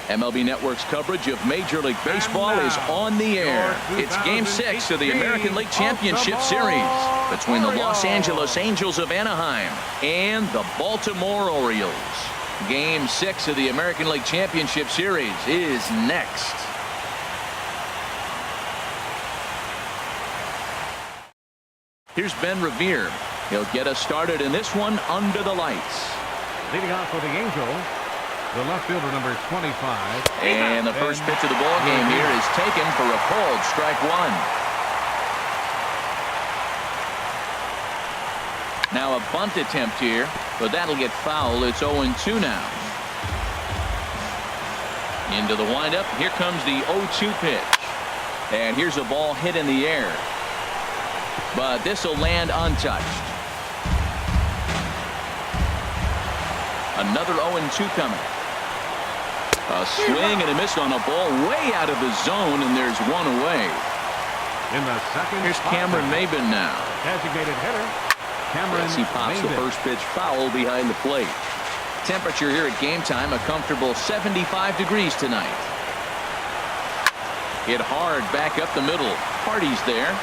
MLB Network's coverage of Major League Baseball is on the air. It's Game 6 of the American League Championship Series between the Los Angeles Angels of Anaheim and the Baltimore Orioles. Game 6 of the American League Championship Series is next. Here's Ben Revere. He'll get us started in this one under the lights. Leading off for the Angels, the left fielder, number 25. And the first pitch of the ball game here is taken for a called strike one. Now a bunt attempt here, but that'll get foul. It's 0-2 now. Into the windup. Here comes the 0-2 pitch. And here's a ball hit in the air. But this will land untouched. Another 0-2 coming. A swing and a miss on a ball way out of the zone, and there's one away. In the second, here's Cameron Maybin now. Designated hitter, Cameron As he pops Maybin. The first pitch foul behind the plate. Temperature here at game time, a comfortable 75 degrees tonight. Hit hard back up the middle. Hardy's there.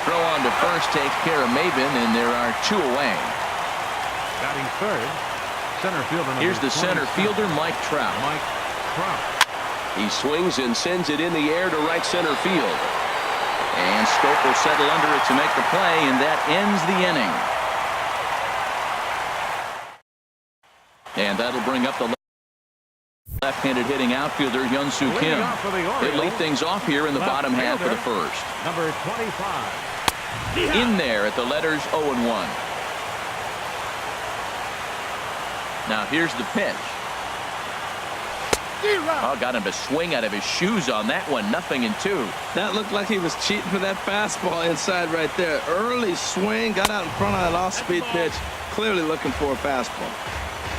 Throw on to first takes care of Maybin, and there are two away. Batting third, center fielder. Here's the center fielder, Mike Trout. He swings and sends it in the air to right center field. And Stoke will settle under it to make the play, and that ends the inning. And that'll bring up the left-handed hitting outfielder, Hyun-Soo Kim. He'll lead things off here in the bottom half of the first. Number 25. In there at the letters 0-1. Now here's the pitch. Oh, got him to swing out of his shoes on that one. 0-2. That looked like he was cheating for that fastball inside right there. Early swing, got out in front of that off-speed pitch. Clearly looking for a fastball.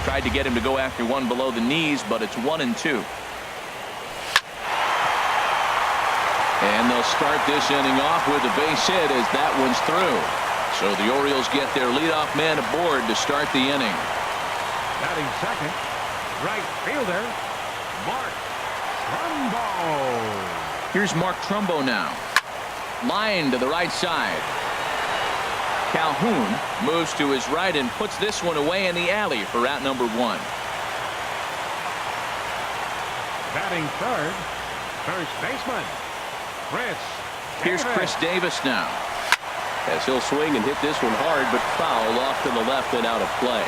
Tried to get him to go after one below the knees, but it's 1-2. And they'll start this inning off with a base hit as that one's through. So the Orioles get their leadoff man aboard to start the inning. Batting second, right fielder, Mark Trumbo. Here's Mark Trumbo now. Line to the right side. Calhoun moves to his right and puts this one away in the alley for out number one. Batting third, first baseman, Chris. Here's Chris Davis now. As he'll swing and hit this one hard, but foul off to the left and out of play.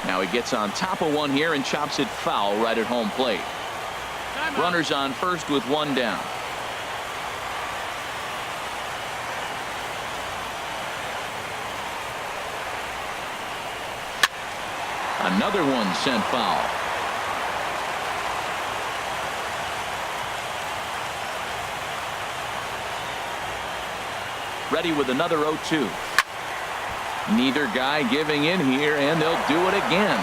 Now he gets on top of one here and chops it foul right at home plate. Runners on first with one down. Another one sent foul. Ready with another 0-2. Neither guy giving in here, and they'll do it again.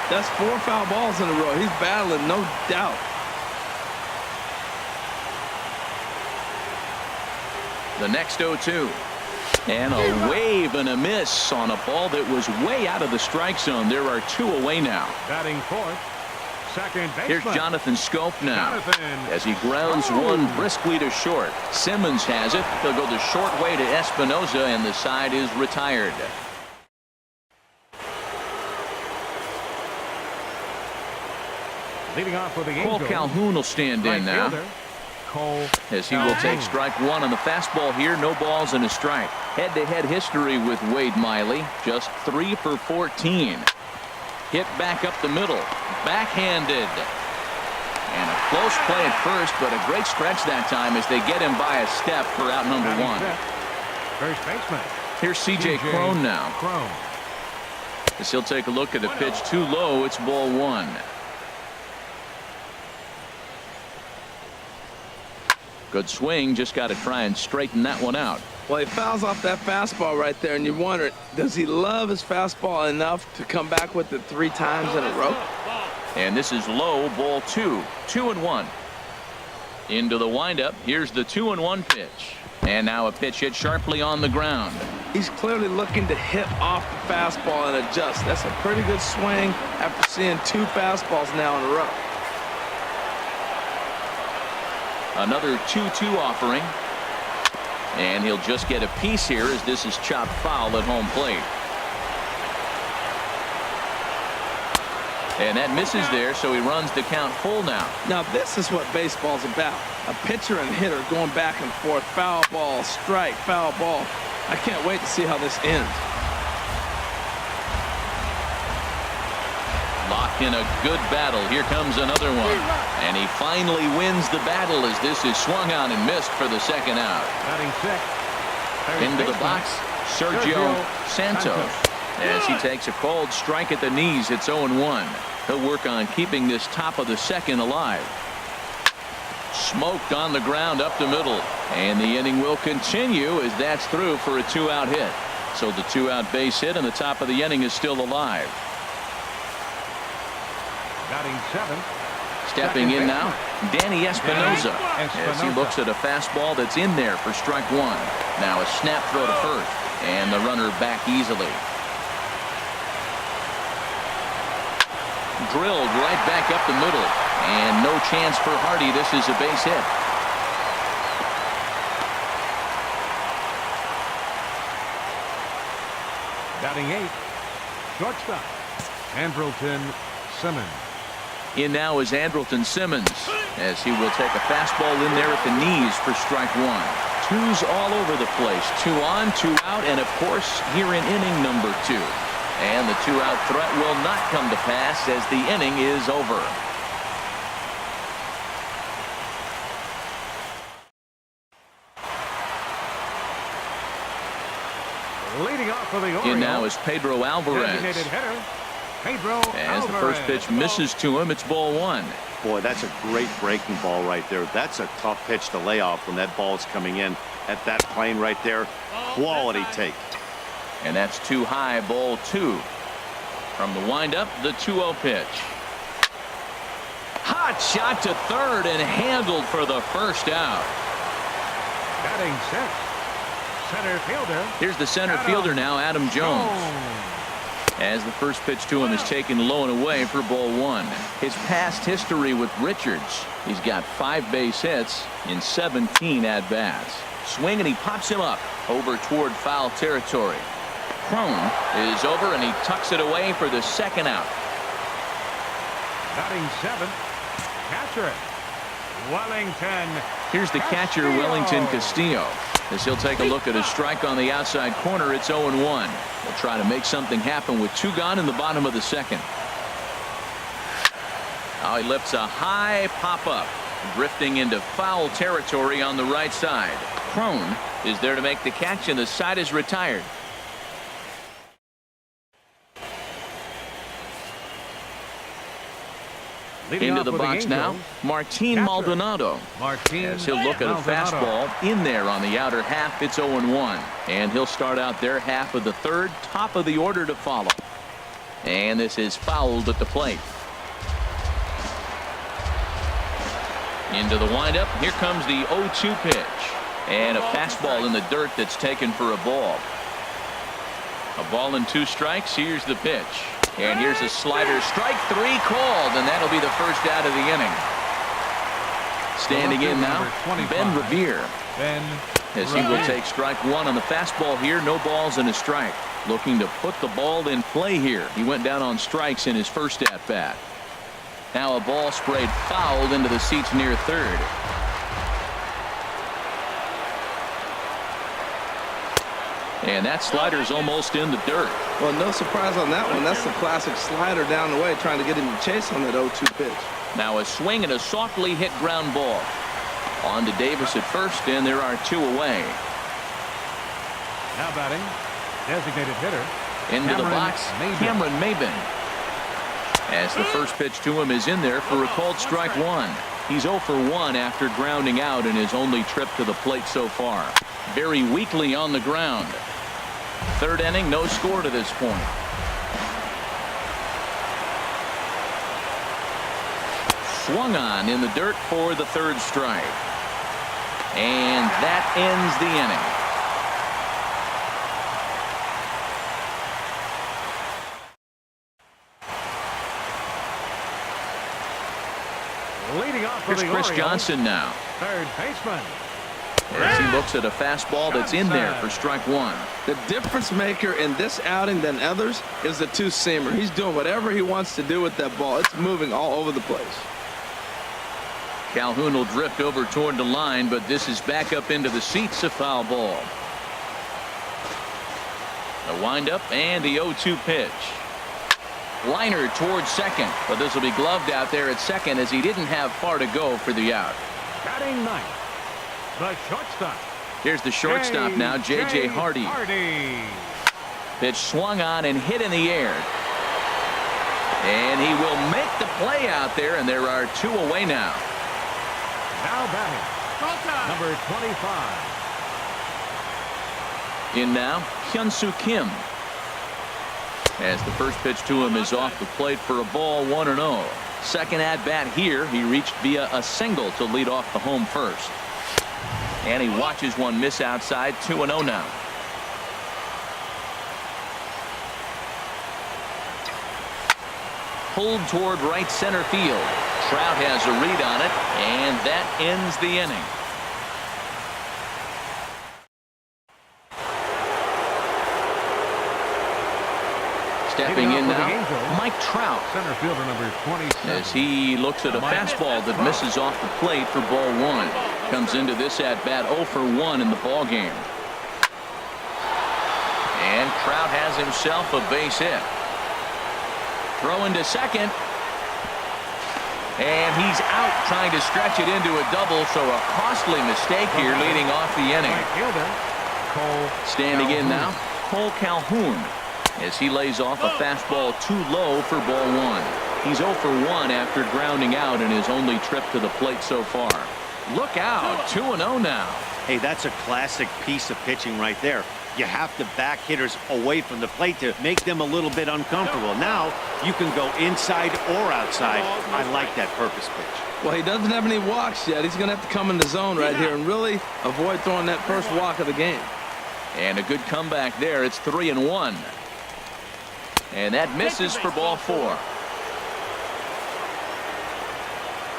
That's 4 foul balls in a row. He's battling, no doubt. The next 0-2. And a wave and a miss on a ball that was way out of the strike zone. There are two away now. Batting fourth, second baseman. Here's Jonathan Scope now. As he grounds one briskly to short. Simmons has it. He'll go the short way to Espinoza, and the side is retired. Leading off for the Angels, Cole Calhoun will stand in now. As he will take strike one on the fastball here. No balls and a strike. Head-to-head history with Wade Miley. Just 3 for 14. Hit back up the middle. Backhanded. And a close play at first, but a great stretch that time as they get him by a step for out number one. First baseman. Here's C.J. Cron now. As he'll take a look at a pitch too low. It's ball one. Good swing. Just got to try and straighten that one out. Well, he fouls off that fastball right there, and you wonder, does he love his fastball enough to come back with it 3 times in a row? And this is low, ball 2. 2-1. Into the windup. Here's the 2-1 pitch. And now a pitch hit sharply on the ground. He's clearly looking to hit off the fastball and adjust. That's a pretty good swing after seeing 2 fastballs now in a row. Another 2-2 offering. And he'll just get a piece here as this is chopped foul at home plate. And that misses there, so he runs the count full now. Now this is what baseball's about. A pitcher and hitter going back and forth. Foul ball, strike, foul ball. I can't wait to see how this ends. Locked in a good battle. Here comes another one. And he finally wins the battle as this is swung on and missed for the second out. Batting sixth. Into the box, Sergio Santos. As he takes a cold strike at the knees, it's 0-1. He'll work on keeping this top of the second alive. Smoked on the ground up the middle. And the inning will continue as that's through for a 2-out hit. So the 2-out base hit and the top of the inning is still alive. Batting seventh. Stepping in now, Danny Espinosa. As he looks at a fastball that's in there for strike 1. Now a snap throw to first. And the runner back easily. Drilled right back up the middle. And no chance for Hardy. This is a base hit. Batting eighth. Shortstop. Andrelton Simmons. In now is Andrelton Simmons as he will take a fastball in there at the knees for strike 1. 2s all over the place. 2 on, 2 out, and of course here in inning number 2. And the 2-out threat will not come to pass as the inning is over. Leading off for the Orioles. In now is Pedro Alvarez. Designated hitter, Pedro As Alvarez. the first pitch misses to him, it's ball 1. Boy, that's a great breaking ball right there. That's a tough pitch to lay off when that ball's coming in at that plane right there. Quality take. And that's too high, ball 2. From the windup, the 2-0 pitch. Hot shot to third and handled for the first out. Batting sixth. Center fielder. Here's the center fielder now, Adam Jones. As the first pitch to him is taken low and away for ball 1. His past history with Richards. He's got 5 base hits in 17 at-bats. Swing and he pops him up over toward foul territory. Crone is over and he tucks it away for the second out. Batting seventh. Catcher. Wellington. Here's the catcher, Wellington Castillo. As he'll take a look at a strike on the outside corner, it's 0-1. We'll try to make something happen with 2 gone in the bottom of the second. Now he lifts a high pop-up, drifting into foul territory on the right side. Crone is there to make the catch, and the side is retired. Leading Into off the for box now, Angels, Martin catcher. Maldonado. As he'll look at a fastball in there on the outer half, it's 0-1. And he'll start out there half of the third, top of the order to follow. And this is fouled at the plate. Into the windup, here comes the 0-2 pitch. And a fastball in the dirt that's taken for a ball. A ball and 2 strikes, here's the pitch. And here's a slider, strike 3 called, and that'll be the first out of the inning. Standing in now, Ben Revere. As he will take strike 1 on the fastball here, no balls and a strike. Looking to put the ball in play here. He went down on strikes in his first at-bat. Now a ball sprayed fouled into the seats near third. And that slider's almost in the dirt. Well, no surprise on that one. That's the classic slider down the way, trying to get him to chase on that 0-2 pitch. Now a swing and a softly hit ground ball. On to Davis at first, and there are 2 away. Now batting, designated hitter. Into the box, Cameron Maybin. As the first pitch to him is in there for a called strike 1. He's 0 for 1 after grounding out in his only trip to the plate so far. Very weakly on the ground. Third inning, no score to this point. Swung on in the dirt for the third strike. And that ends the inning. Leading off for Here's the Chris Orioles, Johnson now. third baseman. As he looks at a fastball that's in there for strike one. The difference maker in this outing than others is the two-seamer. He's doing whatever he wants to do with that ball. It's moving all over the place. Calhoun will drift over toward the line, but this is back up into the seats, a foul ball. The windup and the 0-2 pitch. Liner towards second, but this will be gloved out there at second as he didn't have far to go for the out. Batting ninth, the shortstop. Here's the shortstop now, J.J. Hardy. Pitch swung on and hit in the air. And he will make the play out there, and there are two away now. Now batting, number 25. In now, Hyun-Soo Kim. As the first pitch to him is off the plate for a ball, 1-0. Second at bat here, he reached via a single to lead off the home first. And he watches one miss outside, 2-0 now. Pulled toward right center field. Trout has a read on it, and that ends the inning. Stepping in now, Mike Trout. Center fielder number 27. As he looks at a fastball that misses off the plate for ball one. Comes into this at bat 0 for 1 in the ball game. And Trout has himself a base hit. Throw into second. And he's out trying to stretch it into a double, so a costly mistake here leading off the inning. Standing in now, Cole Calhoun, as he lays off a fastball too low for ball one. He's 0 for 1 after grounding out in his only trip to the plate so far. Look out, 2-0 now. Hey, that's a classic piece of pitching right there. You have to back hitters away from the plate to make them a little bit uncomfortable. Now you can go inside or outside. I like that purpose pitch. Well, he doesn't have any walks yet. He's going to have to come in the zone right here and really avoid throwing that first walk of the game. And a good comeback there. It's 3-1. And that misses for ball 4.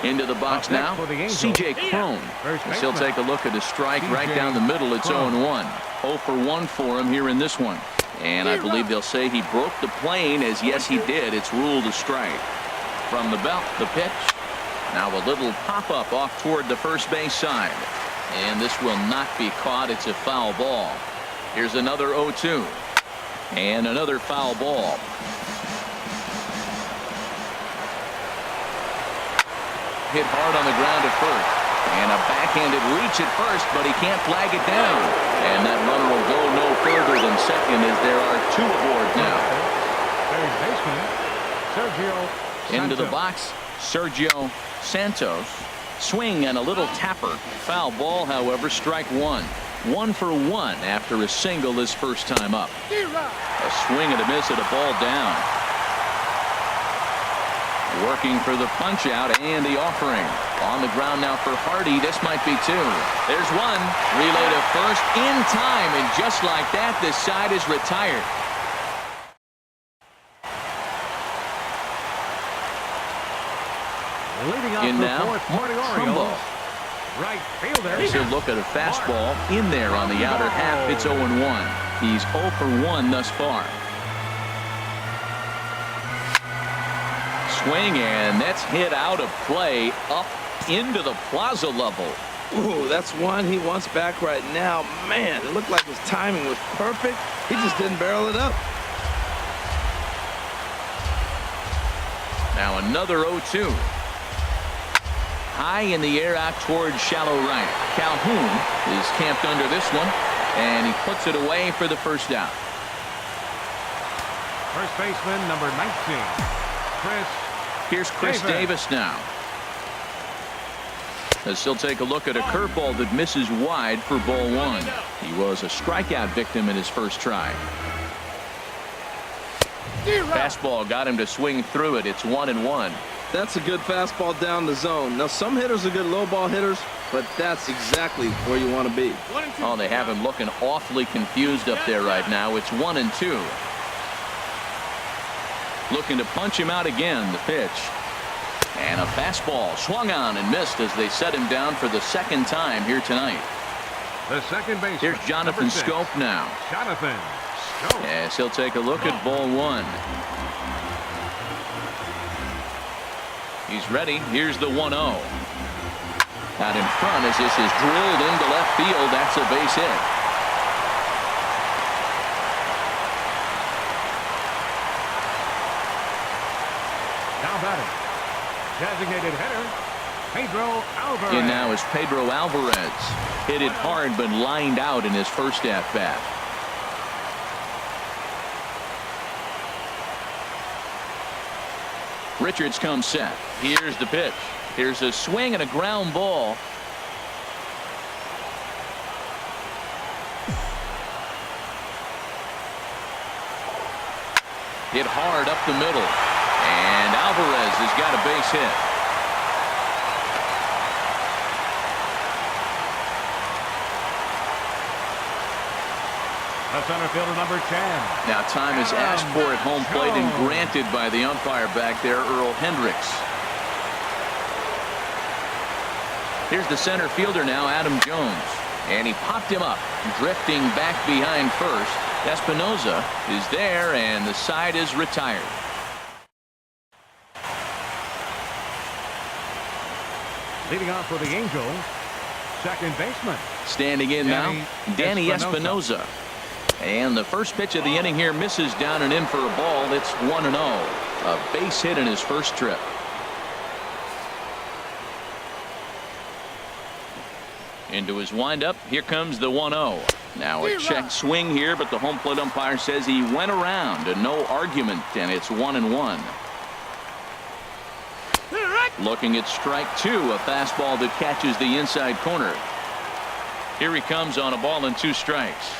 Into the box now, C.J. Cron. As he'll take a look at a strike right down the middle. It's 0-1. 0 for 1 for him here in this one. And I believe they'll say he broke the plane, as yes he did. It's ruled a strike. From the belt, the pitch. Now a little pop-up off toward the first base side. And this will not be caught. It's a foul ball. Here's another 0-2. And another foul ball. Hit hard on the ground at first. And a backhanded reach at first, but he can't flag it down. And that runner will go no further than second, as there are two aboard now. Third baseman, Sergio Santos. Into the box, Sergio Santos. Swing and a little tapper. Foul ball, however, strike one. 1 for 1 after a single his first time up. A swing and a miss at a ball down. Working for the punch out and the offering. On the ground now for Hardy. This might be 2. There's one. Relay to first in time, and just like that, this side is retired. Leading off In the now, fourth for the Trumbo. Orioles, right fielder. He'll look at a fastball in there on the outer half. It's 0-1. He's 0 for 1 thus far. Swing, and that's hit out of play up into the plaza level. Ooh, that's one he wants back right now. Man, it looked like his timing was perfect. He just didn't barrel it up. Now another 0-2. High in the air out towards shallow right. Calhoun is camped under this one, and he puts it away for the first out. First baseman, number 19, Chris. Here's Chris Davis now. As he'll take a look at a curveball that misses wide for ball 1. He was a strikeout victim in his first try. Fastball got him to swing through it. It's 1-1. That's a good fastball down the zone. Now, some hitters are good low ball hitters, but that's exactly where you want to be. Oh, they have him looking awfully confused up there right now. It's 1-2. Looking to punch him out again. The pitch. And a fastball swung on and missed as they set him down for the second time here tonight. The second base. Here's Jonathan Scope now. Jonathan Scope. Yes, he'll take a look at ball one. He's ready. Here's the 1-0. Out in front as this is drilled into left field. That's a base hit. Now batting. Designated hitter, Pedro Alvarez. In now is Pedro Alvarez. Hit it hard but lined out in his first at-bat. Richards comes set. Here's the pitch. Here's a swing and a ground ball. Hit hard up the middle. And Alvarez has got a base hit. The center fielder, number 10. Now time is asked for at home plate and granted by the umpire back there, Earl Hendricks. Here's the center fielder now, Adam Jones. And he popped him up, drifting back behind first. Espinoza is there, and the side is retired. Leading off for the Angels, second baseman. Standing in now, Danny Espinoza. And the first pitch of the inning here misses down and in for a ball. It's 1-0. A base hit in his first trip. Into his windup. Here comes the 1-0. Now a check swing here, but the home plate umpire says he went around and no argument, and it's 1-1. Looking at strike two, a fastball that catches the inside corner. Here he comes on a ball and 2 strikes.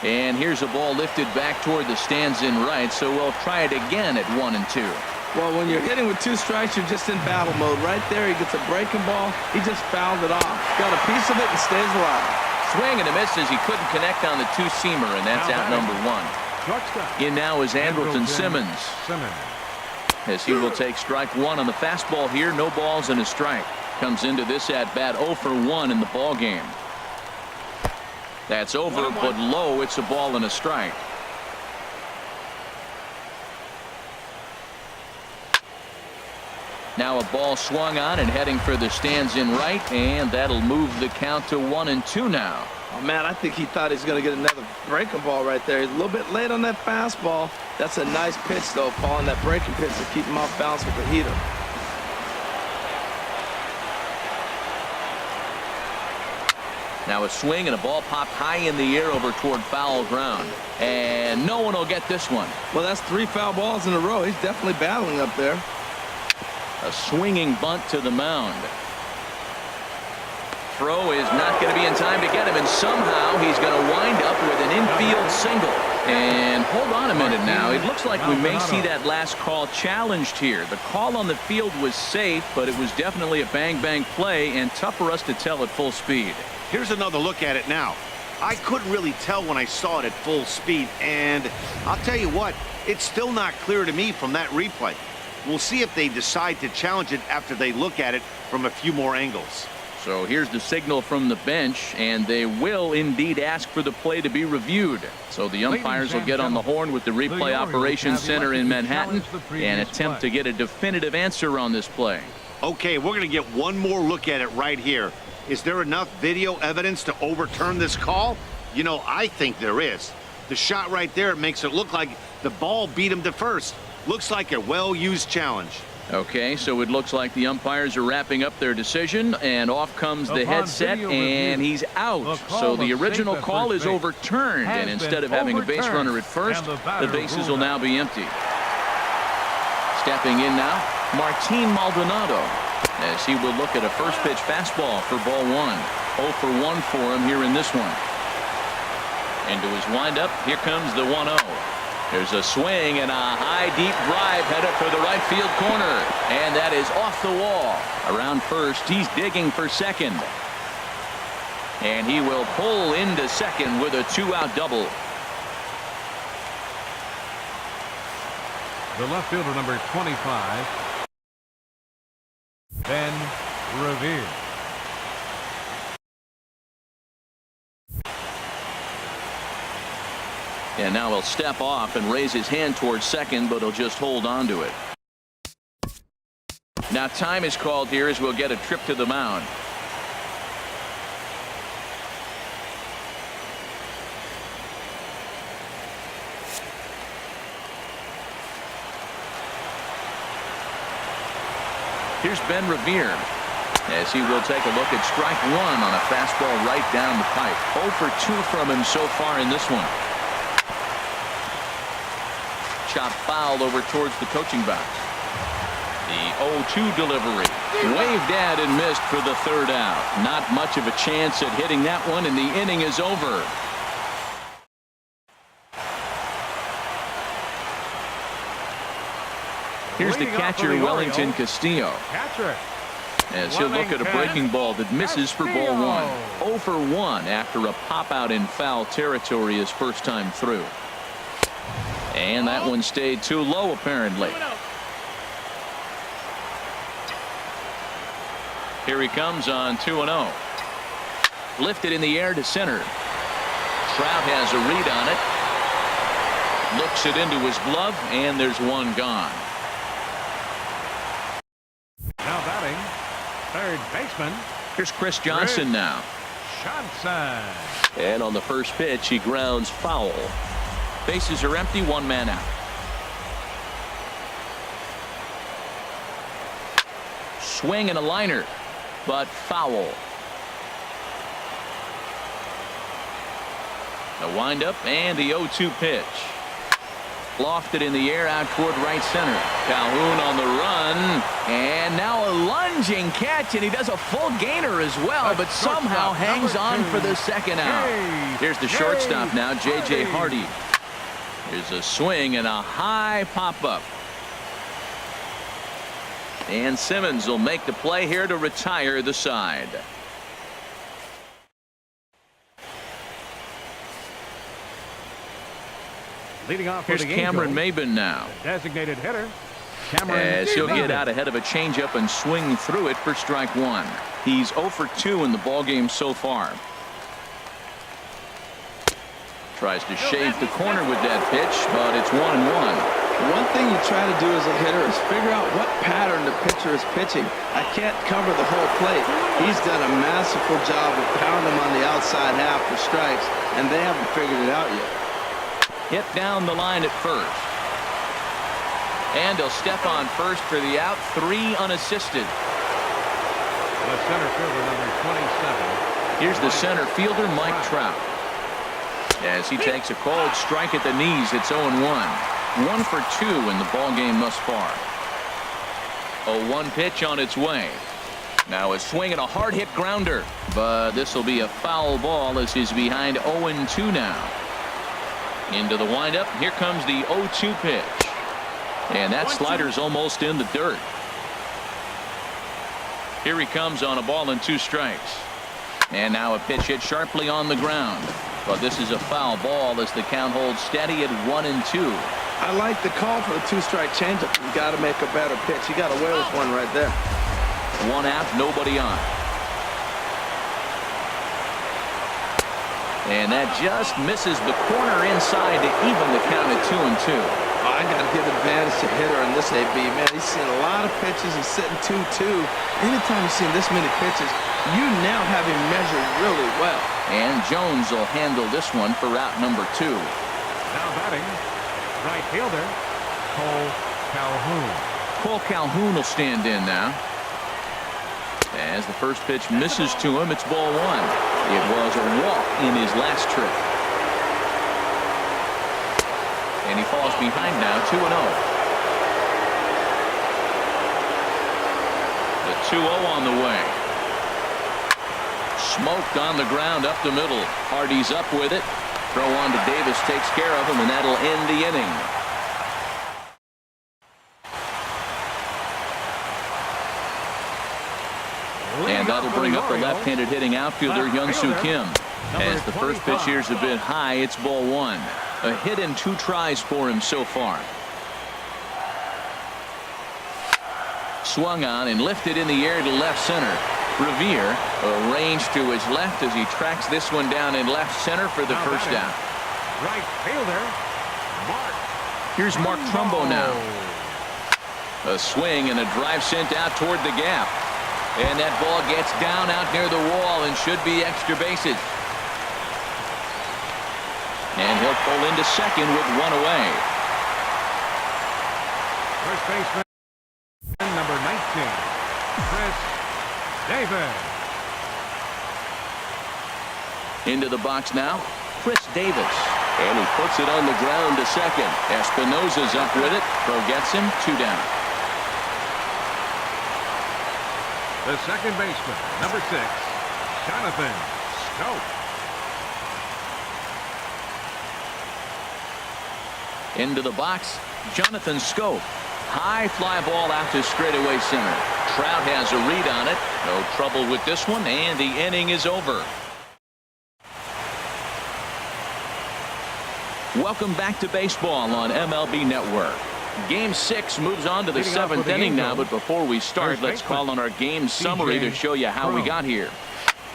And here's a ball lifted back toward the stands in right, so we'll try it again at 1-2. Well, when you're hitting with 2 strikes, you're just in battle mode. Right there, he gets a breaking ball. He just fouled it off. Got a piece of it and stays alive. Swing and a miss as he couldn't connect on the 2-seamer, and that's out number 1. In now is Andrelton Simmons. As he will take strike 1 on the fastball here. No balls and a strike. Comes into this at bat 0 for 1 in the ball game. That's over, but low. It's a ball and a strike. Now a ball swung on and heading for the stands in right, and that'll move the count to 1-2 now. Oh, man, I think he thought he was going to get another breaking ball right there. He's a little bit late on that fastball. That's a nice pitch, though, following that breaking pitch to keep him off balance with the heater. Now a swing and a ball popped high in the air over toward foul ground. And no one will get this one. Well, that's 3 foul balls in a row. He's definitely battling up there. A swinging bunt to the mound. Throw is not going to be in time to get him, and somehow he's going to wind up with an infield single. And hold on a minute now. It looks like we may see that last call challenged here. The call on the field was safe, but it was definitely a bang-bang play and tough for us to tell at full speed. Here's another look at it now. I couldn't really tell when I saw it at full speed, and I'll tell you what, it's still not clear to me from that replay. We'll see if they decide to challenge it after they look at it from a few more angles. So here's the signal from the bench, and they will indeed ask for the play to be reviewed. So the umpires will get on the horn with the replay operations center in Manhattan and attempt to get a definitive answer on this play. Okay, we're going to get one more look at it right here. Is there enough video evidence to overturn this call? You know, I think there is. The shot right there makes it look like the ball beat him to first. Looks like a well-used challenge. Okay, so it looks like the umpires are wrapping up their decision, and off comes the headset, and he's out. So the original call is overturned, and instead of having a base runner at first, the bases will now be empty. Stepping in now, Martin Maldonado, as he will look at a first pitch fastball for ball 1. 0 for 1 for him here in this one. Into his windup, here comes the 1-0. There's a swing and a high deep drive headed for the right field corner, and that is off the wall. Around first, he's digging for second, and he will pull into second with a 2-out double. The left fielder, number 25, Ben Revere. And now he'll step off and raise his hand towards second, but he'll just hold on to it. Now time is called here as we'll get a trip to the mound. Here's Ben Revere as he will take a look at strike one on a fastball right down the pipe. 0 for 2 from him so far in this one. Chop foul over towards the coaching box. The 0-2 delivery. Waved at and missed for the 3rd out. Not much of a chance at hitting that one, and the inning is over. Here's the catcher, Wellington Castillo. As he'll look at a breaking ball that misses for ball 1. 0 for 1 after a pop out in foul territory his first time through. And that one stayed too low apparently. Here he comes on 2-0. Lifted in the air to center. Trout has a read on it. Looks it into his glove, and there's one gone. Now batting, third baseman. Here's Chris Johnson now. Johnson. And on the first pitch, he grounds foul. Bases are empty, 1 man out. Swing and a liner, but foul. The windup and the 0-2 pitch. Lofted in the air out toward right center. Calhoun on the run, and now a lunging catch, and he does a full gainer as well, but somehow hangs on for the 2nd out. Here's the shortstop now, J.J. Hardy. Here's a swing and a high pop-up. And Simmons will make the play here to retire the side. Leading off Here's for the Cameron Angels, Maybin now. designated hitter. Cameron As he'll Maybin. get out ahead of a changeup and swing through it for strike 1. He's 0 for 2 in the ballgame so far. Tries to shave the corner with that pitch, but it's 1-1. One thing you try to do as a hitter is figure out what pattern the pitcher is pitching. I can't cover the whole plate. He's done a masterful job of pounding them on the outside half for strikes, and they haven't figured it out yet. Hit down the line at first. And he'll step on first for the out. 3 unassisted. The center fielder, number 27. Here's the center fielder, Mike Trout. As he takes a cold strike at the knees, it's 0-1. 1 for 2 in the ballgame thus far. 0-1 pitch on its way. Now a swing and a hard hit grounder, but this will be a foul ball as he's behind 0-2 now. Into the windup. Here comes the 0-2 pitch. And that slider's almost in the dirt. Here he comes on a ball and 2 strikes. And now a pitch hit sharply on the ground. But this is a foul ball as the count holds steady at 1-2. I like the call for the 2-strike changeup. You got to make a better pitch. He got away with one right there. 1 out, nobody on. And that just misses the corner inside to even the count at 2-2. I got to give advantage to hitter in this AB. Man, he's seen a lot of pitches. He's sitting 2-2. Anytime you've seen this many pitches, you now have him measured really well. And Jones will handle this one for route number 2. Now batting, right fielder, Cole Calhoun. Cole Calhoun will stand in now. As the first pitch misses to him, it's ball 1. It was a walk in his last trip. And he falls behind now, 2-0. The 2-0 on the way. Smoked on the ground up the middle. Hardy's up with it. Throw on to Davis takes care of him, and that'll end the inning. And that'll bring up the left-handed hitting outfielder Hyun-Soo Kim. As the first pitch here's a bit high, it's ball one. A hit in 2 tries for him so far. Swung on and lifted in the air to left center. Revere arranged to his left as he tracks this one down in left center for the first down. Right fielder, Mark. Here's Mark Trumbo now. A swing and a drive sent out toward the gap. And that ball gets down out near the wall and should be extra bases. And he'll pull into second with 1 away. First baseman, number 19, Chris Davis. Into the box now, Chris Davis. And he puts it on the ground to second. Espinosa's up with it. Throw gets him, 2 down. The second baseman, number 6, Jonathan Schoop. Into the box, Jonathan Schoop. High fly ball out to straightaway center. Trout has a read on it. No trouble with this one, and the inning is over. Welcome back to baseball on MLB Network. Game 6 moves on to the 7th inning now, but before we start, let's call on our game summary to show you how we got here.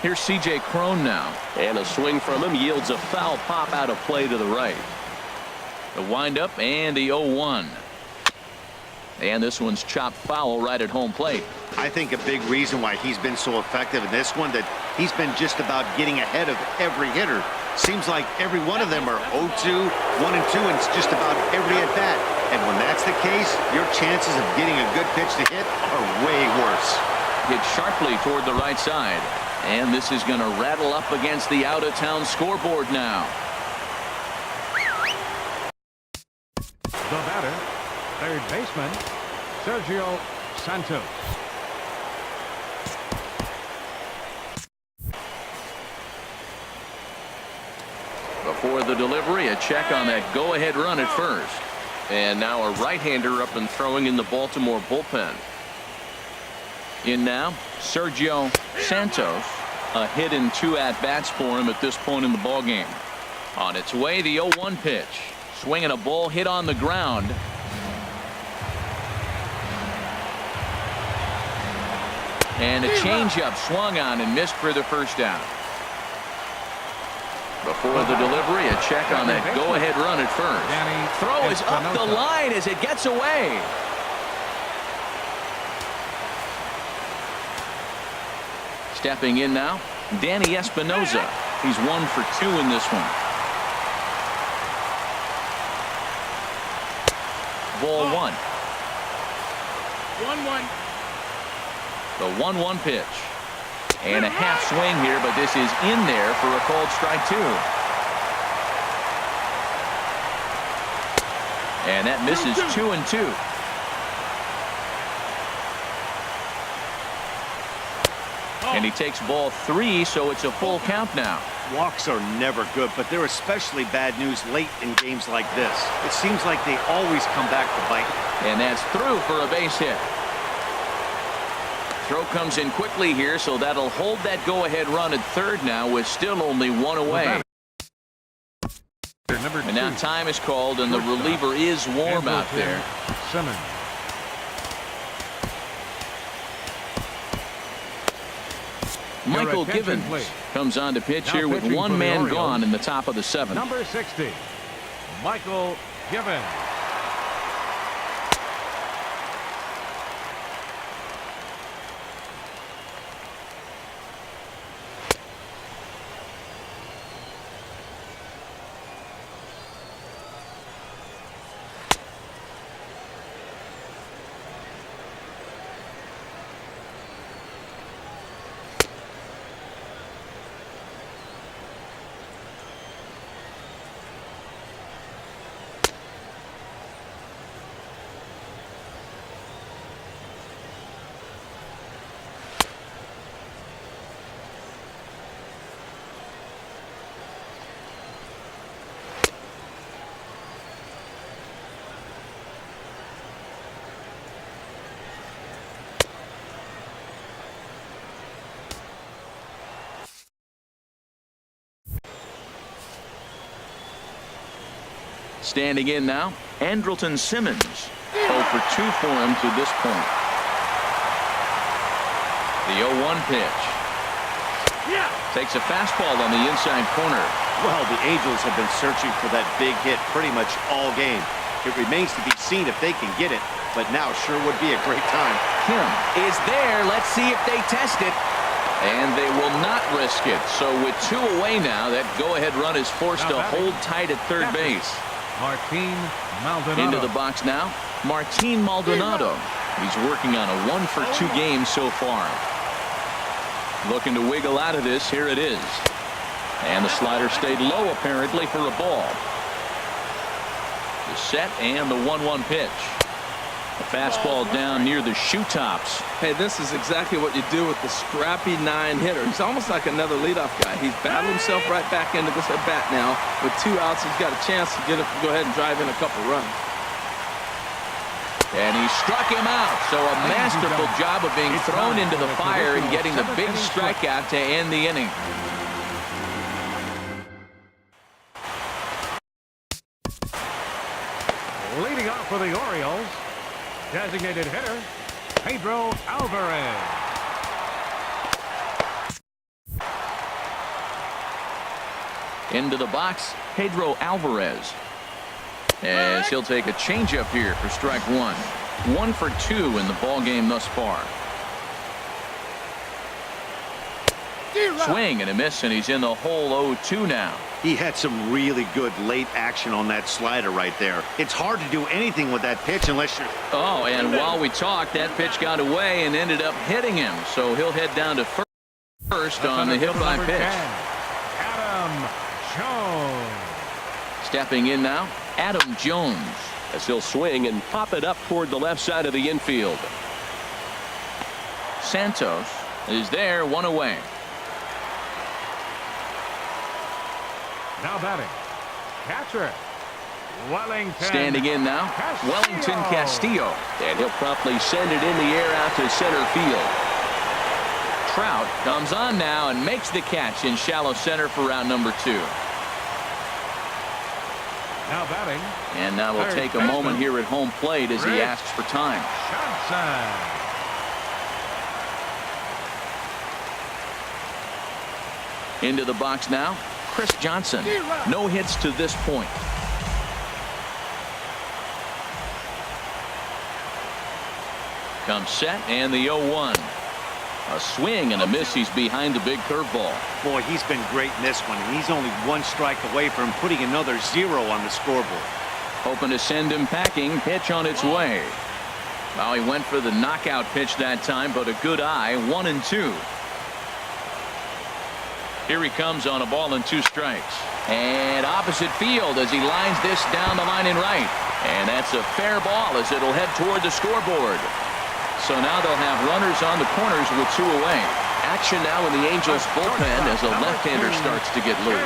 Here's C.J. Cron now. And a swing from him yields a foul pop out of play to the right. The windup and the 0-1. And this one's chopped foul right at home plate. I think a big reason why he's been so effective in this one, that he's been just about getting ahead of every hitter. Seems like every one of them are 0-2, 1-2, and it's just about every at-bat. And when that's the case, your chances of getting a good pitch to hit are way worse. Hit sharply toward the right side. And this is going to rattle up against the out-of-town scoreboard now. The batter, third baseman, Sergio Santos. Before the delivery, a check on that go-ahead run at first. And now a right-hander up and throwing in the Baltimore bullpen. In now, Sergio Santos. A hit in 2 at-bats for him at this point in the ballgame. On its way, the 0-1 pitch. Swinging a ball hit on the ground. And a changeup swung on and missed for the first down. Before the delivery, a check on that go-ahead run at first. Throw is up the line as it gets away. Stepping in now, Danny Espinosa. He's 1 for 2 in this one. Ball 1. 1-1. The 1-1 pitch. And a half swing here, but this is in there for a called strike 2. And that misses 2-2. And he takes ball 3, so it's a full count now. Walks are never good, but they're especially bad news late in games like this. It seems like they always come back to bite. And that's through for a base hit. Throw comes in quickly here, so that'll hold that go-ahead run at third now with still only 1 away. And now time is called, and the reliever is warm out there. Simmons. Michael Givens comes on to pitch here with 1 man gone in the top of the 7th. Number 60, Michael Givens. Standing in now, Andrelton Simmons. 0 for 2 for him to this point. The 0-1 pitch. Takes a fastball on the inside corner. Well, the Angels have been searching for that big hit pretty much all game. It remains to be seen if they can get it, but now sure would be a great time. Kim is there. Let's see if they test it. And they will not risk it. So with 2 away now, that go-ahead run is forced to hold tight at third base. Martin Maldonado. Into the box now, Martin Maldonado. He's working on a 1 for 2 game so far. Looking to wiggle out of this. Here it is. And the slider stayed low apparently for a ball. The set and the 1-1 pitch. A fastball down near the shoe tops. Hey, this is exactly what you do with the scrappy 9-hitter. He's almost like another leadoff guy. He's battled himself right back into this at bat now. With 2 outs, he's got a chance to go ahead and drive in a couple runs. And he struck him out. So a masterful job of being thrown into the fire and getting the big strikeout to end the inning. Leading off for the Orioles, designated hitter, Pedro Alvarez. Into the box, Pedro Alvarez. As he'll take a changeup here for strike 1. 1 for 2 in the ball game thus far. Swing and a miss, and he's in the hole 0-2 now. He had some really good late action on that slider right there. It's hard to do anything with that pitch unless you're... Oh, and while we talked, that pitch got away and ended up hitting him. So he'll head down to first on the hit by pitch. Adam Jones. Stepping in now, Adam Jones. As he'll swing and pop it up toward the left side of the infield. Santos is there, 1 away. Now batting, catcher, Wellington. Standing in now, Castillo. Wellington Castillo. And he'll promptly send it in the air out to center field. Trout comes on now and makes the catch in shallow center for round number 2. Now batting. And now we'll take a moment here at home plate as he asks for time. Johnson. Into the box now, Chris Johnson. No hits to this point. Comes set and the 0-1. A swing and a miss. He's behind the big curveball. Boy, he's been great in this one, and he's only 1 strike away from putting another 0 on the scoreboard. Hoping to send him packing. Pitch on its way. Well, he went for the knockout pitch that time, but a good eye. 1-2. Here he comes on a ball and 2 strikes. And opposite field as he lines this down the line in right. And that's a fair ball as it'll head toward the scoreboard. So now they'll have runners on the corners with 2 away. Action now in the Angels bullpen as a left-hander starts to get loose.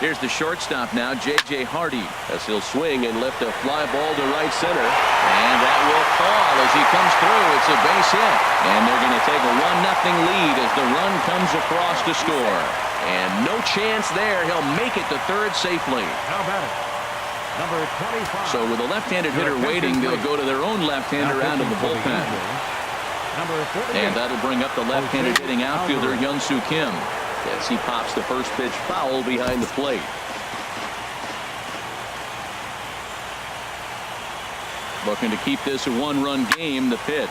Here's the shortstop now, J.J. Hardy. As he'll swing and lift a fly ball to right center. And that will fall as he comes through. It's a base hit. And they're going to take a 1-0 lead as the run comes across to score. And no chance there. He'll make it to third safely. How about it? Number 25. So with a left-handed hitter waiting, they'll go to their own left-hander out of the bullpen. And that'll bring up the left-handed hitting outfielder, Hyun-Soo Kim, as he pops the first pitch foul behind the plate. Looking to keep this a 1-run game. The pitch.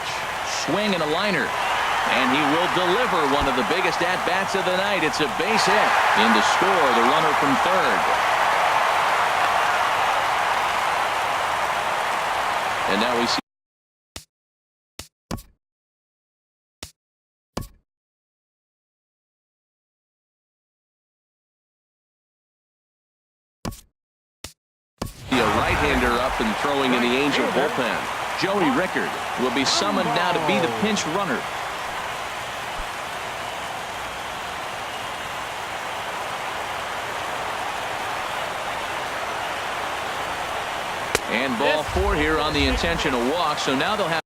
Swing and a liner. And he will deliver one of the biggest at-bats of the night. It's a base hit. In to score the runner from third. And now we see a right-hander up and throwing in the Angel bullpen. Joey Rickard will be summoned now to be the pinch runner. And ball 4 here on the intentional walk. So now they'll have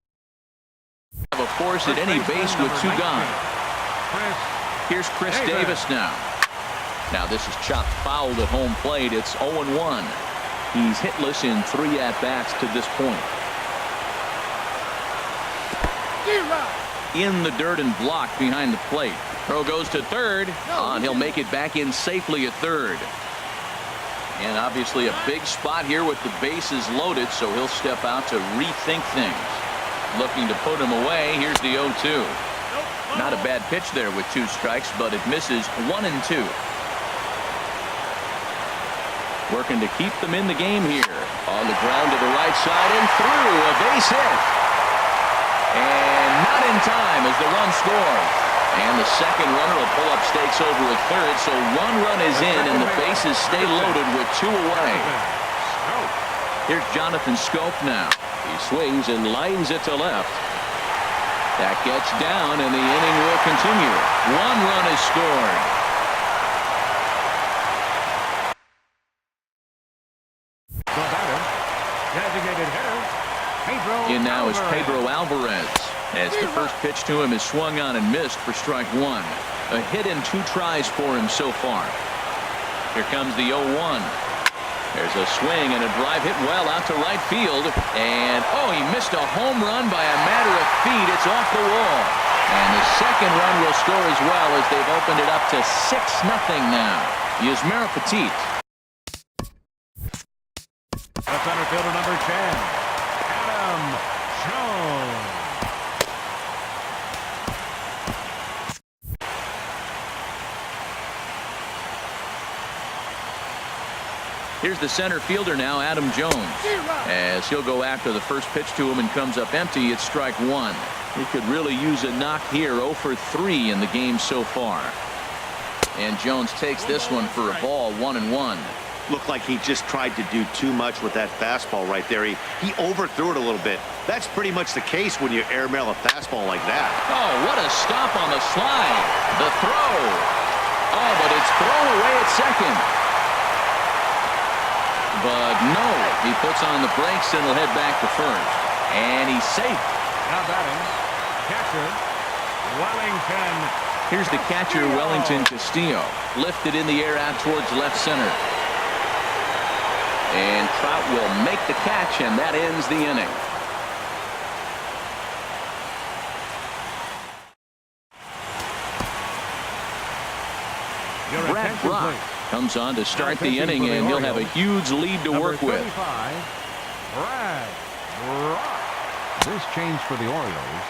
a force at any base with 2 gone. Here's Chris Davis now. Now this is chopped foul at home plate. It's 0-1. He's hitless in 3 at-bats to this point. In the dirt and blocked behind the plate. Throw goes to third, and he'll make it back in safely at third. And obviously a big spot here with the bases loaded, so he'll step out to rethink things. Looking to put him away. Here's the 0-2. Not a bad pitch there with 2 strikes, but it misses 1 and 2. Working to keep them in the game here. On the ground to the right side and through. A base hit. And not in time as the run scores. And the second runner will pull up stakes over at third. So 1 run is in and the bases stay loaded with 2 away. Here's Jonathan Scope now. He swings and lines it to left. That gets down and the inning will continue. 1 run is scored. The batter, designated hitter, Pedro In now is Alvarez. Pedro Alvarez. As the first pitch to him is swung on and missed for strike 1. A hit in 2 tries for him so far. Here comes the 0-1. There's a swing and a drive hit well out to right field. And, he missed a home run by a matter of feet. It's off the wall. And the second run will score as well as they've opened it up to 6-0 now. Yusmeiro Petit. The center fielder, number 10, Adam Jones. Here's the center fielder now, Adam Jones. As he'll go after the first pitch to him and comes up empty, it's strike 1. He could really use a knock here. 0 for 3 in the game so far. And Jones takes this one for a ball. 1-1. Looked like he just tried to do too much with that fastball right there. He overthrew it a little bit. That's pretty much the case when you airmail a fastball like that. Oh, what a stop on the slide. The throw. Oh, but it's thrown away at second. But no, he puts on the brakes and will head back to first. And he's safe. Now batting, catcher, Wellington. Here's the catcher, Wellington Castillo. Lifted in the air out towards left center. And Trout will make the catch, and that ends the inning. Brad Brock comes on to start the inning, and he'll have a huge lead to work with. Brad Brock. This change for the Orioles.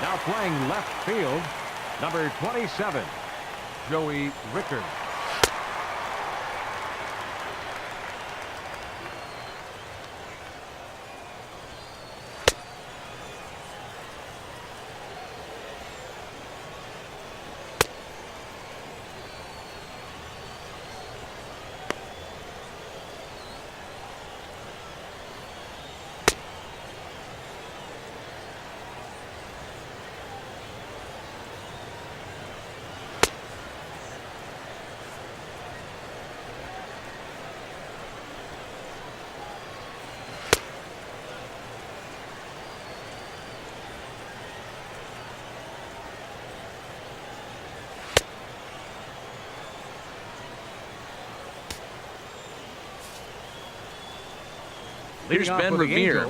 Now playing left field, number 27, Joey Rickard. Here's Ben Revere.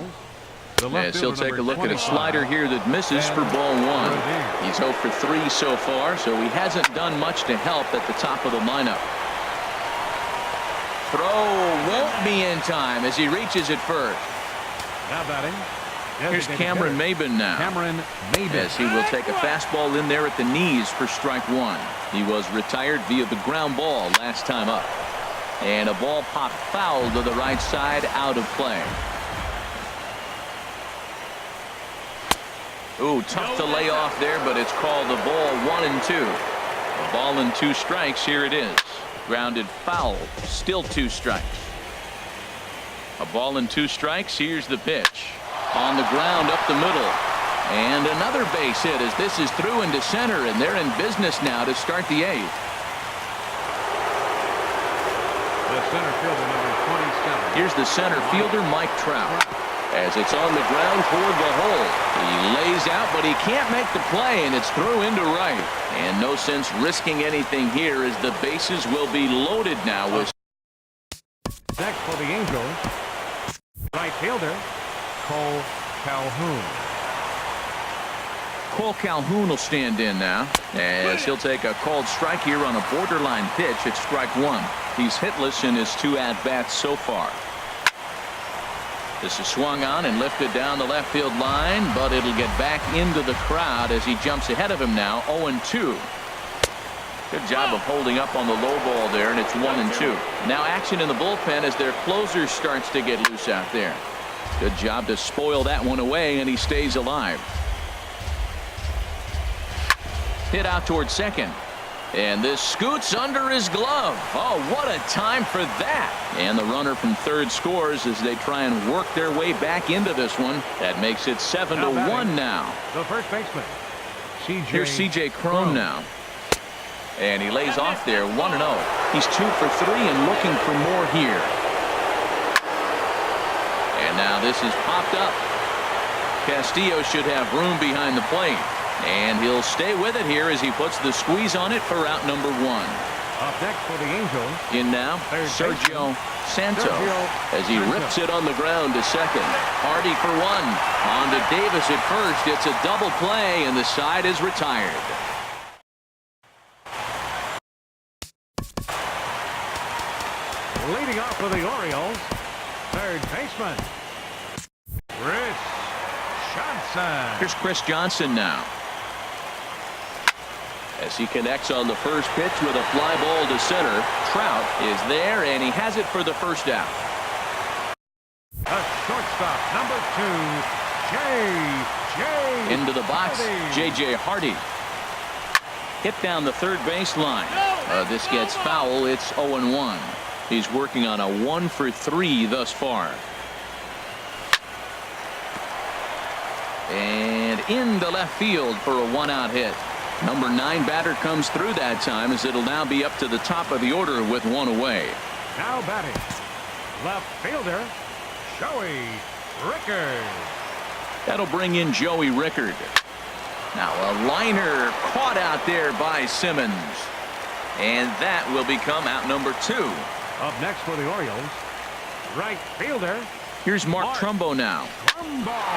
As he'll take a look at a slider here that misses for ball 1. He's 0 for 3 so far, so he hasn't done much to help at the top of the lineup. Throw won't be in time as he reaches it first. Now batting. Here's Cameron Maybin now. As he will take a fastball in there at the knees for strike 1. He was retired via the ground ball last time up. And a ball popped foul to the right side, out of play. Ooh, tough to lay off there, but it's called the ball. 1-2. A ball and 2 strikes. Here it is. Grounded foul. Still 2 strikes. A ball and 2 strikes. Here's the pitch. On the ground up the middle. And another base hit as this is through into center, and they're in business now to start the 8th. The center fielder, number 27. Here's the center fielder, Mike Trout. As it's on the ground toward the hole. He lays out, but he can't make the play, and it's through into right. And no no sense risking anything here as the bases will be loaded now with. Next for the Angels, right fielder, Cole Calhoun. Cole Calhoun will stand in now as he'll take a called strike here on a borderline pitch at strike one. He's hitless in his 2 at-bats so far. This is swung on and lifted down the left field line, but it'll get back into the crowd as he jumps ahead of him now. 0-2. Good job of holding up on the low ball there, and it's 1-2. Now action in the bullpen as their closer starts to get loose out there. Good job to spoil that one away, and he stays alive. Hit out towards second. And this scoots under his glove. Oh, what a time for that. And the runner from third scores as they try and work their way back into this one. That makes it 7-1 now. The first baseman, C.J. Here's C.J. Cron now. And he lays off there, 1-0. He's 2 for 3 and looking for more here. And now this is popped up. Castillo should have room behind the plate. And he'll stay with it here as he puts the squeeze on it for out number 1. Up next for the Angels. In now, Sergio Santos as he rips it on the ground to second. Hardy for 1. On to Davis at first. It's a double play, and the side is retired. Leading off for the Orioles, third baseman, Chris Johnson. Here's Chris Johnson now. As he connects on the first pitch with a fly ball to center. Trout is there, and he has it for the first out. A shortstop, number 2, J.J. Into the box, Hardy. J.J. Hardy. Hit down the third baseline. This gets foul. It's 0-1. He's working on a 1 for 3 thus far. And into left field for a 1-out hit. Number 9 batter comes through that time as it'll now be up to the top of the order with 1 away. Now batting, left fielder, Joey Rickard. That'll bring in Joey Rickard. Now a liner caught out there by Simmons. And that will become out number 2. Up next for the Orioles, right fielder. Here's Mark Trumbo now.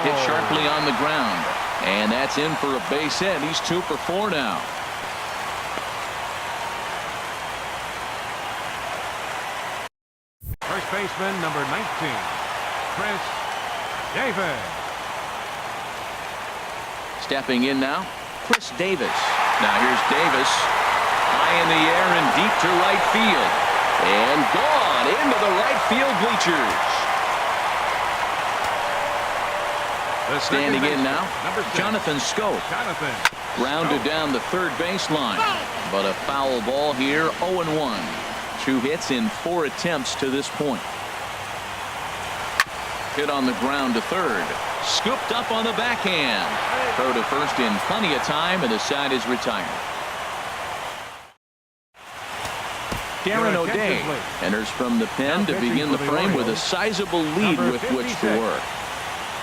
Hit sharply on the ground. And that's in for a base hit. He's 2 for 4 now. First baseman, number 19, Chris Davis. Stepping in now, Chris Davis. Now here's Davis. High in the air and deep to right field. And gone into the right field bleachers. Standing in now, Jonathan Scope. Rounded down the third baseline. But a foul ball here, 0-1. 2 hits in 4 attempts to this point. Hit on the ground to third. Scooped up on the backhand. Throw to first in plenty of time, and the side is retired. Darren O'Day enters from the pen to begin the frame with a sizable lead with which to work.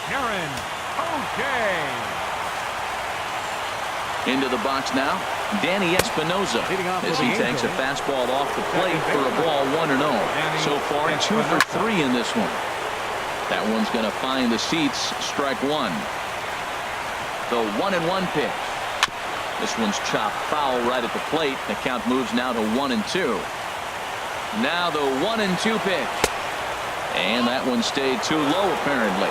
Darren O'Day. Into the box now, Danny Espinoza as he takes a fastball off the plate for a ball 1-0. So far 2 for 3 in this one. That one's going to find the seats. Strike 1. The 1-1 pitch. This one's chopped foul right at the plate. The count moves now to 1-2. Now the 1-2 pitch. And that one stayed too low apparently.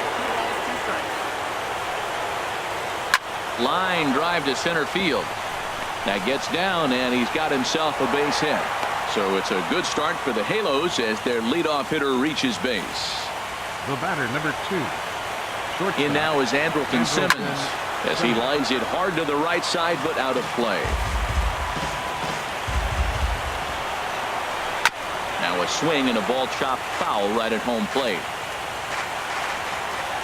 Line drive to center field. That gets down, and he's got himself a base hit. So it's a good start for the Halos as their leadoff hitter reaches base. The batter, number 2. Shortstop. In now is Andrelton Simmons as he lines it hard to the right side, but out of play. Now a swing and a ball chopped foul right at home plate.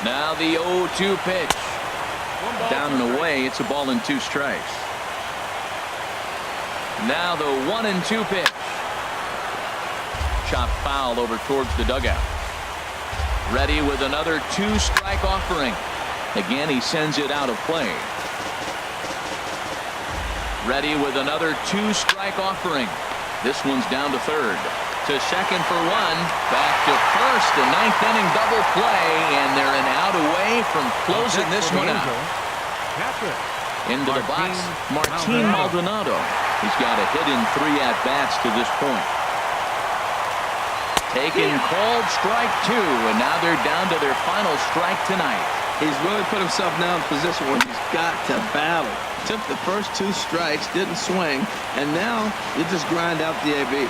Now the 0-2 pitch. Down and away. It's a ball and 2 strikes. Now the 1-2 pitch. Chopped foul over towards the dugout. Ready with another 2-strike offering. Again, he sends it out of play. Ready with another 2-strike offering. This one's down to third. To second for one. Back to first. A ninth-inning double play, and they're an out away from closing this one out. Into the box, Martin Maldonado. He's got a hit in 3 at-bats to this point. Taking called strike 2, and now they're down to their final strike tonight. He's really put himself now in a position where he's got to battle. Took the first 2 strikes, didn't swing, and now you just grind out the AB.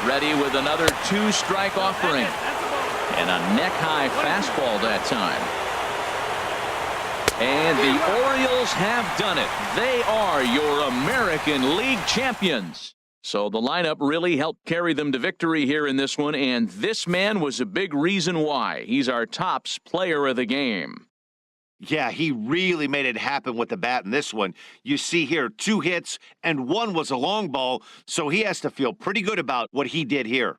Ready with another 2-strike offering. And a neck-high fastball that time. And the Orioles have done it. They are your American League champions. So the lineup really helped carry them to victory here in this one, and this man was a big reason why. He's our tops player of the game. Yeah, he really made it happen with the bat in this one. You see here 2 hits, and 1 was a long ball, so he has to feel pretty good about what he did here.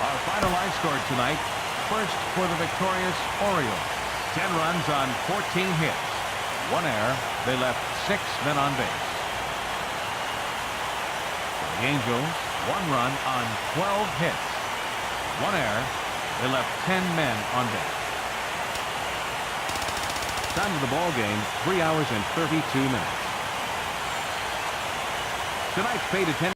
Our final line score tonight. First for the victorious Orioles. 10 runs on 14 hits. 1 error. They left 6 men on base. For the Angels, 1 run on 12 hits. 1 error. They left 10 men on base. Time of the ball game, 3 hours and 32 minutes. Tonight's paid attention.